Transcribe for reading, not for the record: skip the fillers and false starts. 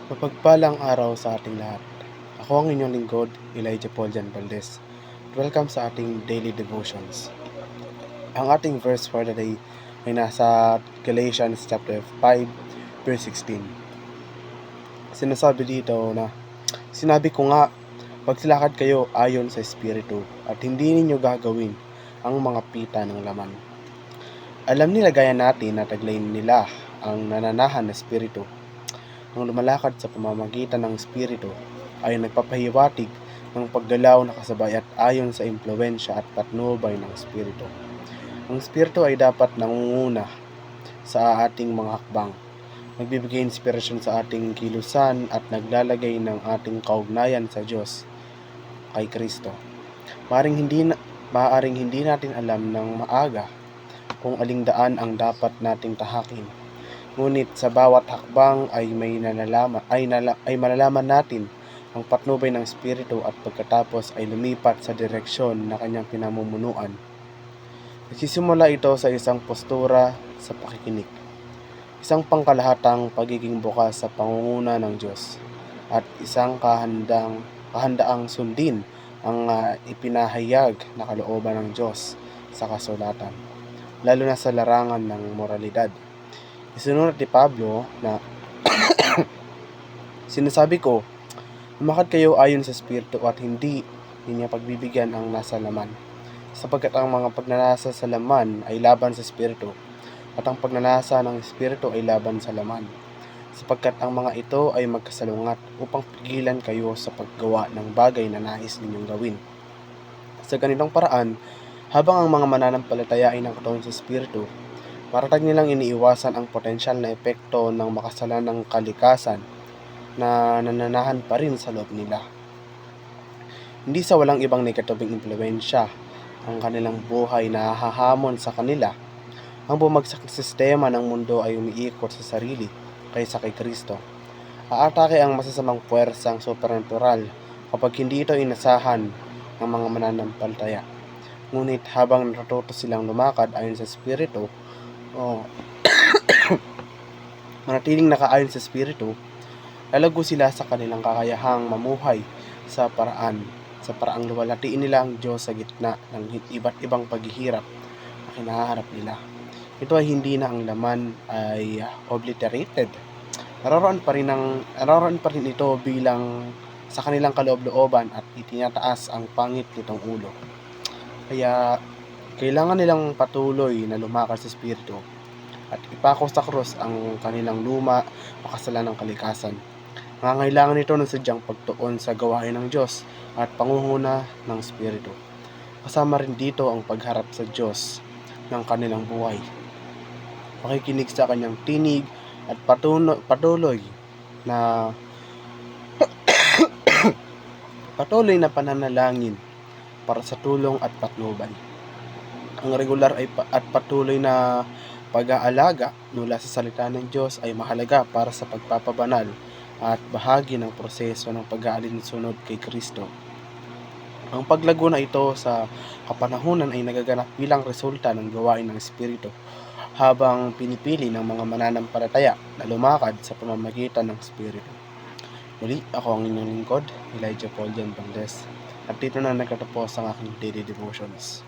Mapagpalang araw sa ating lahat. Ako ang inyong lingkod, Elijah Paul Jan Valdez. Welcome sa ating daily devotions. Ang ating verse for the day ay nasa Galatians chapter 5, verse 16. Sinasabi dito na, sinabi ko nga, pagsilakad kayo ayon sa Espiritu at hindi ninyo gagawin ang mga pita ng laman. Alam nila gaya natin na taglay nila ang nananahan na Espiritu. Ang lumalakad sa pamamagitan ng Espiritu ay nagpapahiwatig ng paggalaw na kasabay at ayon sa impluwensya at patnubay ng Espiritu. Ang Espiritu ay dapat nangunguna sa ating mga hakbang, nagbibigay inspirasyon sa ating kilusan at naglalagay ng ating kaugnayan sa Diyos kay Kristo. Maaaring hindi natin alam ng maaga kung aling daan ang dapat nating tahakin. Ngunit sa bawat hakbang ay malalaman natin ang patnubay ng Espiritu at pagkatapos ay lumipat sa direksyon na kanyang pinamumunuan. Nagsisimula ito sa isang postura sa pakikinig, isang pangkalahatang pagiging bukas sa pangunguna ng Diyos, at isang kahandaang sundin ang ipinahayag na kalooban ng Diyos sa kasulatan, lalo na sa larangan ng moralidad. Isinunod ni Pablo na sinasabi ko, lumakad kayo ayon sa Espiritu at hindi niya pagbibigyan ang nasa laman, sapagkat ang mga pagnanasa sa laman ay laban sa Espiritu at ang pagnanasa ng Espiritu ay laban sa laman, sapagkat ang mga ito ay magkasalungat upang pigilan kayo sa paggawa ng bagay na nais ninyong gawin. Sa ganitong paraan, habang ang mga mananampalataya ay nakatuon sa Espiritu, maratag nilang iniiwasan ang potensyal na epekto ng makasalanang kalikasan na nananahan pa rin sa loob nila. Hindi sa walang ibang negatibong impluwensya ang kanilang buhay na hahamon sa kanila. Ang bumagsak na sistema ng mundo ay umiikot sa sarili kaysa kay Kristo. Aatake ang masasamang puwersang supernatural kapag hindi ito inasahan ng mga mananampalataya. Ngunit habang natututo silang lumakad ayon sa Espiritu, manatiling nakaayon sa Espiritu, lalago sila sa kanilang kakayahang mamuhay sa paraang luwalhatiin nila ang Diyos sa gitna ng iba't ibang paghihirap na kinaharap nila. Ito ay hindi na ang laman ay obliterated. Naroon pa rin ito bilang sa kanilang kaloob-looban at itinataas ang pangit nitong ulo. Kaya kailangan nilang patuloy na lumakad sa Espiritu at ipako sa krus ang kanilang luma makasalanang kalikasan. Nangangailangan ito ng sadyang pagtuon sa gawain ng Diyos at pangunguna ng Espiritu. Kasama rin dito ang pagharap sa Diyos ng kanilang buhay, pakikinig sa kanyang tinig at patuloy na pananalangin para sa tulong at patnubay. Ang regular at patuloy na pag-aalaga mula sa salita ng Diyos ay mahalaga para sa pagpapabanal at bahagi ng proseso ng pag-aalinsunod kay Kristo. Ang paglago na ito sa kapanahunan ay nagaganap bilang resulta ng gawain ng Espiritu habang pinipili ng mga mananampalataya na lumakad sa pamamagitan ng Espiritu. Muli, ako ang inyong lingkod, Elijah Paul Jan Valdez, at dito na nagtatapos ang aking daily devotions.